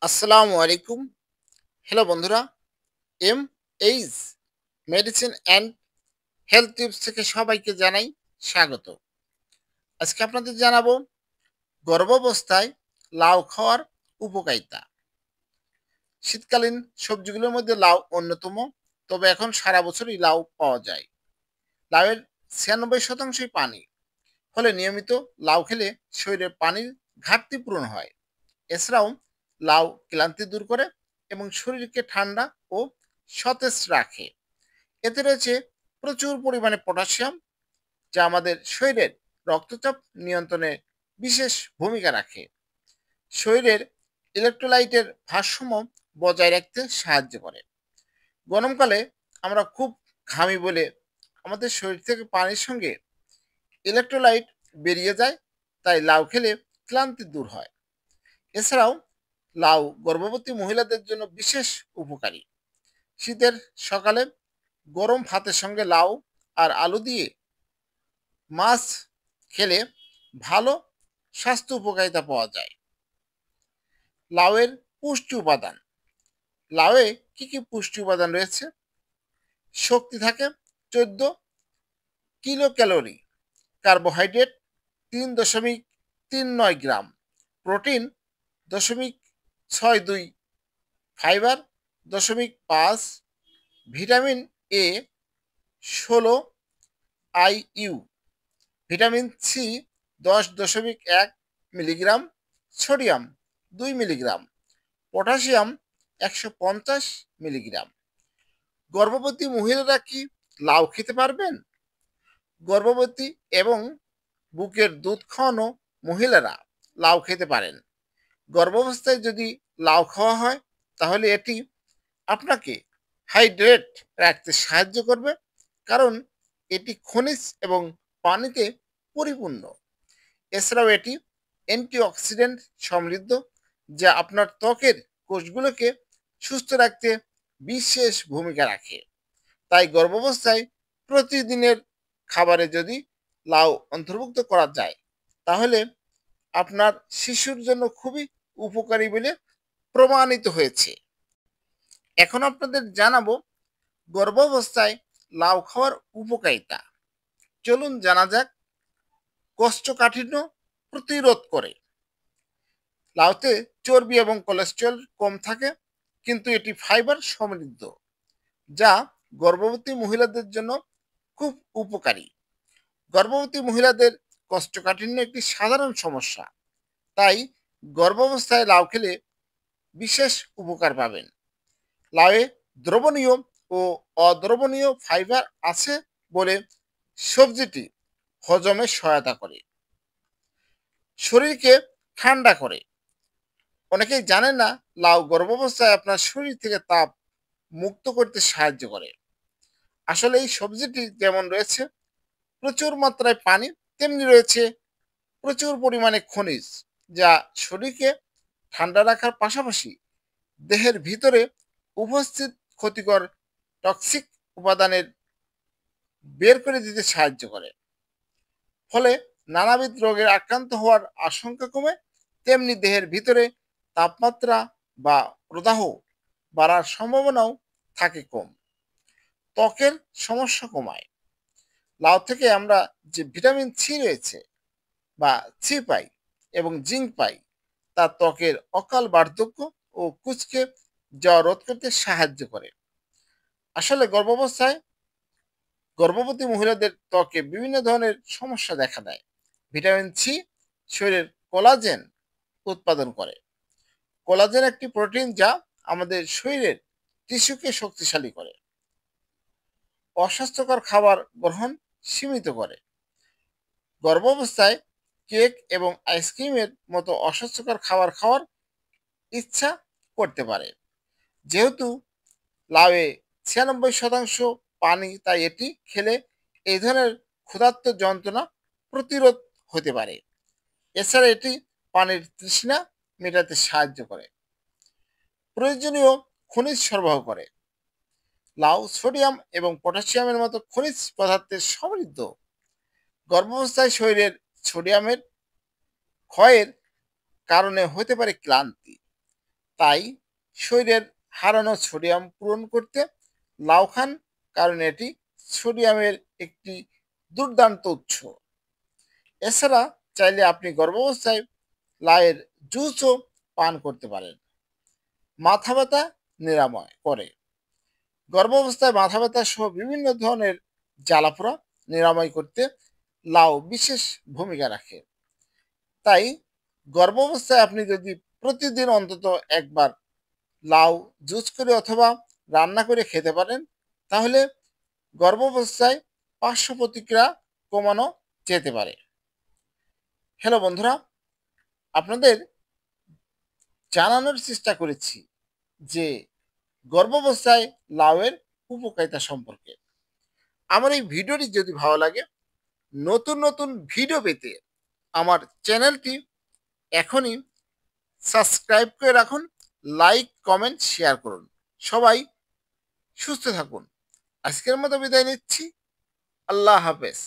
আসসালামু আলাইকুম। হ্যালো বন্ধুরা, M H medicine and health tips থেকে সবাইকে জানাই স্বাগত। আজকে আপনাদের জানাবো গর্ভাবস্থায় লাউ খাওয়ার উপকারিতা। শীতকালীন সবজিগুলোর মধ্যে লাউ অন্যতম, তবে এখন সারা বছরই লাউ পাওয়া যায়। লাউয়ের 96% পানি, ফলে নিয়মিত লাউ খেলে শরীরে পানির ঘাটতি পূরণ হয়। এছাড়াও লাউ ক্লান্তি দূর করে এবং শরীরকে ঠান্ডা ও সতেজ রাখে। এতে রয়েছে প্রচুর পরিমাণে পটাশিয়াম, যা আমাদের শরীরের রক্তচাপ নিয়ন্ত্রণে বিশেষ ভূমিকা রাখে। শরীরের ইলেকট্রোলাইটের ভারসাম্য বজায় রাখতে সাহায্য করে। গরমকালে আমরা খুব ঘামি বলে আমাদের শরীর থেকে পানির সঙ্গে ইলেকট্রোলাইট বেরিয়ে যায়, তাই লাউ খেলে ক্লান্তি দূর হয়। এছাড়াও লাউ গর্ভবতী মহিলাদের জন্য বিশেষ উপকারী। শীতের সকালে গরম ভাতের সঙ্গে লাউ আর আলু দিয়ে মাছ খেলে ভালো স্বাস্থ্য উপকারিতা পাওয়া যায়। লাউয়ের পুষ্টি উপাদান। লাউয়ে কি কি পুষ্টি উপাদান রয়েছে? শক্তি থাকে 14 kilo calorie, carbohydrate 3.39 gram, protein 0.62, fibre 0.5, vitamin A 16 IU, vitamin C 10.1 milligram, sodium 2 milligram, potassium 150 milligram. গর্ভবতী মহিলারা কি লাউ খেতে পারবেন? গর্ভবতী এবং বুকের দুধ খাওয়ানো মহিলারা লাউ খেতে পারেন। গর্ভাবস্থায় যদি লাউ খাওয়া হয়, তাহলে এটি আপনাকে হাইড্রেট রাখতে সাহায্য করবে, কারণ এটি খনিজ এবং পানিতে পরিপূর্ণ। এছাড়াও এটি অ্যান্টিঅক্সিডেন্ট সমৃদ্ধ, যা আপনার ত্বকের কোষগুলোকে সুস্থ রাখতে বিশেষ ভূমিকা রাখে। তাই গর্ভাবস্থায় প্রতিদিনের খাবারে যদি লাউ অন্তর্ভুক্ত করা যায়, তাহলে আপনার শিশুর জন্য খুবই উপকারী বলে প্রমাণিত হয়েছে। এখন আপনাদের জানাবো গর্ভাবস্থায় লাউ খাওয়ার উপকারিতা। চলুন জানা যাক। কোষ্ঠকাঠিন্য প্রতিরোধ করে। লাউতে চর্বি এবং কোলেস্টেরল কম থাকে, কিন্তু এটি ফাইবার সমৃদ্ধ, যা গর্ভবতী মহিলাদের জন্য খুব উপকারী। গর্ভবতী মহিলাদের কোষ্ঠকাঠিন্য একটি সাধারণ সমস্যা, তাই গর্ভাবস্থায় লাউ খেলে বিশেষ উপকার পাবেন। লাউয়ে দ্রবণীয় ও অদ্রবণীয় ফাইবার আছে বলে সবজিটি হজমে সহায়তা করে। শরীরকে ঠান্ডা করে। অনেকেই জানেন না, লাউ গর্ভাবস্থায় আপনার শরীর থেকে তাপ মুক্ত করতে সাহায্য করে। আসলে এই সবজিটি যেমন রয়েছে প্রচুর মাত্রায় পানি, তেমনি রয়েছে প্রচুর পরিমাণে খনিজ, যা শরীরকে ঠান্ডা রাখার পাশাপাশি দেহের ভিতরে উপস্থিত ক্ষতিকর টক্সিক উপাদানের বের করে দিতে সাহায্য করে। ফলে নানাবিধ রোগের আক্রান্ত হওয়ার আশঙ্কা কমে, তেমনি দেহের ভিতরে তাপমাত্রা বা প্রদাহ বাড়ার সম্ভাবনাও থাকে কম। ত্বকের সমস্যা কমায়। লাউ থেকে আমরা যে ভিটামিন সি রয়েছে বা সি পাই এবং জিঙ্ক পাই, তা ত্বকের অকাল বার্ধক্য ও কুঁচকে যাওয়া রোধ করতে সাহায্য করে। আসলে গর্ভবতী মহিলাদের ত্বকে বিভিন্ন ধরনের সমস্যা দেখা দেয়। ভিটামিন সি শরীরের কোলাজেন উৎপাদন করে। কোলাজেন একটি প্রোটিন যা আমাদের শরীরের টিস্যুকে শক্তিশালী করে। অস্বাস্থ্যকর খাবার গ্রহণ সীমিত করে। গর্ভাবস্থায় কেক এবং আইসক্রিমের মতো অস্বাস্থ্যকর খাবার খাওয়ার ইচ্ছা করতে পারে। যেহেতু লাউয়ে 96% পানি, তাই এটি খেলে এই ধরনের ক্ষুধার্ত যন্ত্রণা প্রতিরোধ হতে পারে। এছাড়া এটি পানির তৃষ্ণা মেটাতে সাহায্য করে। প্রয়োজনীয় খনিজ সরবরাহ করে। লাউ সোডিয়াম এবং পটাশিয়ামের মতো খনিজ পদার্থে সমৃদ্ধ। গর্ভাবস্থায় শরীরের সোডিয়ামের ক্ষয়ের কারণে হতে পারে ক্লান্তি, তাই শরীরের হারানো সোডিয়াম পূরণ করতে লাউ খান, কারণ এটি সোডিয়ামের একটি দুর্দান্ত উৎস। এছাড়া চাইলে আপনি গর্ভাবস্থায় লাউয়ের জুসও পান করতে পারেন। মাথা ব্যথা নিরাময় করে। গর্ভাবস্থায় মাথা ব্যথা সহ বিভিন্ন ধরনের জ্বালাপোড়া নিরাময় করতে লাউ বিশেষ ভূমিকা রাখে। তাই গর্ভাবস্থায় আপনি যদি প্রতিদিন অন্তত একবার লাউ জুস করে অথবা রান্না করে খেতে পারেন, তাহলে গর্ভাবস্থায় পার্শ্ব প্রতিক্রিয়া কমানো যেতে পারে। হ্যালো বন্ধুরা, আপনাদের জানানোর চেষ্টা করেছি যে গর্ভাবস্থায় লাউয়ের উপকারিতা সম্পর্কে। আমার এই ভিডিওটি যদি ভালো লাগে, নতুন নতুন ভিডিও পেতে আমার চ্যানেলটি এখনই সাবস্ক্রাইব করে রাখুন, লাইক কমেন্ট শেয়ার করুন। সবাই সুস্থ থাকুন। আজকের মতো বিদায় নিচ্ছি। আল্লাহ হাফেজ।